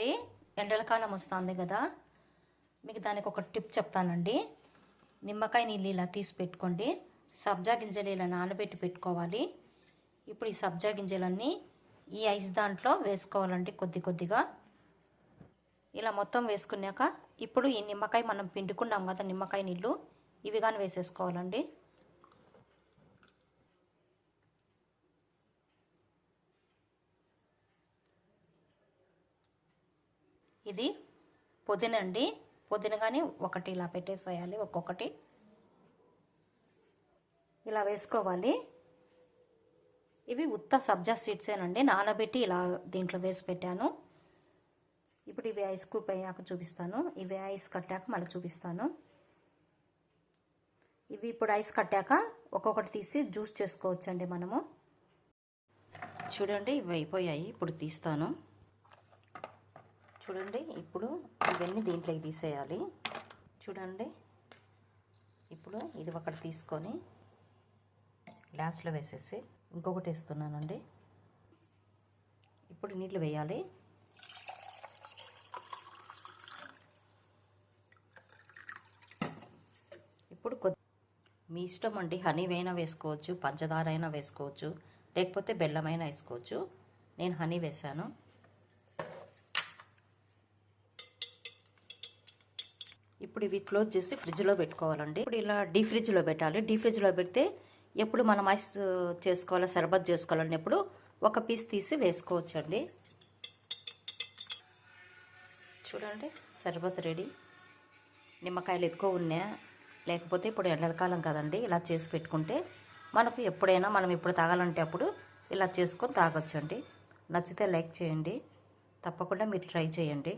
చూడండి, ఎండలకాలం వస్తుంది కదా, మీకు దానికి ఒక టిప్ చెప్తానండి. నిమ్మకాయ నీళ్ళు ఇలా తీసి పెట్టుకోండి. సబ్జా గింజలు ఇలా నానబెట్టి పెట్టుకోవాలి. ఇప్పుడు ఈ సబ్జా గింజలన్నీ ఈ ఐస్ దాంట్లో వేసుకోవాలండి. కొద్ది కొద్దిగా ఇలా మొత్తం వేసుకున్నాక ఇప్పుడు ఈ నిమ్మకాయ మనం పిండుకున్నాం కదా, నిమ్మకాయ నీళ్ళు ఇవి కానీ వేసేసుకోవాలండి. ఇది పుదీన అండి. పుదీన కానీ ఒకటి ఇలా పెట్టేసేయాలి. ఒక్కొక్కటి ఇలా వేసుకోవాలి. ఇవి ఉత్త సబ్జా సీడ్సేనండి, నానబెట్టి ఇలా దీంట్లో వేసి పెట్టాను. ఇప్పుడు ఇవి ఐస్ క్యూబ్ అయ్యాక చూపిస్తాను. ఇవి ఐస్ కట్టాక మళ్ళీ చూపిస్తాను. ఇవి ఇప్పుడు ఐస్ కట్టాక ఒక్కొక్కటి తీసి జ్యూస్ చేసుకోవచ్చండి మనము. చూడండి, ఇవి అయిపోయాయి. ఇప్పుడు తీస్తాను. చూడండి, ఇప్పుడు ఇవన్నీ దీంట్లోకి తీసేయాలి. చూడండి, ఇప్పుడు ఇది ఒకటి తీసుకొని గ్లాస్లో వేసేసి ఇంకొకటి వేస్తున్నానండి. ఇప్పుడు నీళ్ళు వేయాలి. ఇప్పుడు మీ ఇష్టం అండి, హనీ అయినా వేసుకోవచ్చు, పంచదార అయినా వేసుకోవచ్చు, లేకపోతే బెల్లమైనా వేసుకోవచ్చు. నేను హనీ వేసాను. ఇప్పుడు ఇవి క్లోజ్ చేసి ఫ్రిడ్జ్లో పెట్టుకోవాలండి. ఇప్పుడు ఇలా డీ ఫ్రిడ్జ్లో పెట్టాలి. డీ ఫ్రిడ్జ్లో పెడితే ఎప్పుడు మనం ఐస్ చేసుకోవాలో, షర్బత్ చేసుకోవాలన్నప్పుడు ఒక పీస్ తీసి వేసుకోవచ్చండి. చూడండి, షర్బత్ రెడీ. నిమ్మకాయలు ఎక్కువ ఉన్నాయా, లేకపోతే ఇప్పుడు ఎండాకాలం కదండి, ఇలా చేసి పెట్టుకుంటే మనకు ఎప్పుడైనా మనం ఎప్పుడు తాగాలంటే అప్పుడు ఇలా చేసుకొని తాగొచ్చండి. నచ్చితే లైక్ చేయండి, తప్పకుండా మీరు ట్రై చేయండి.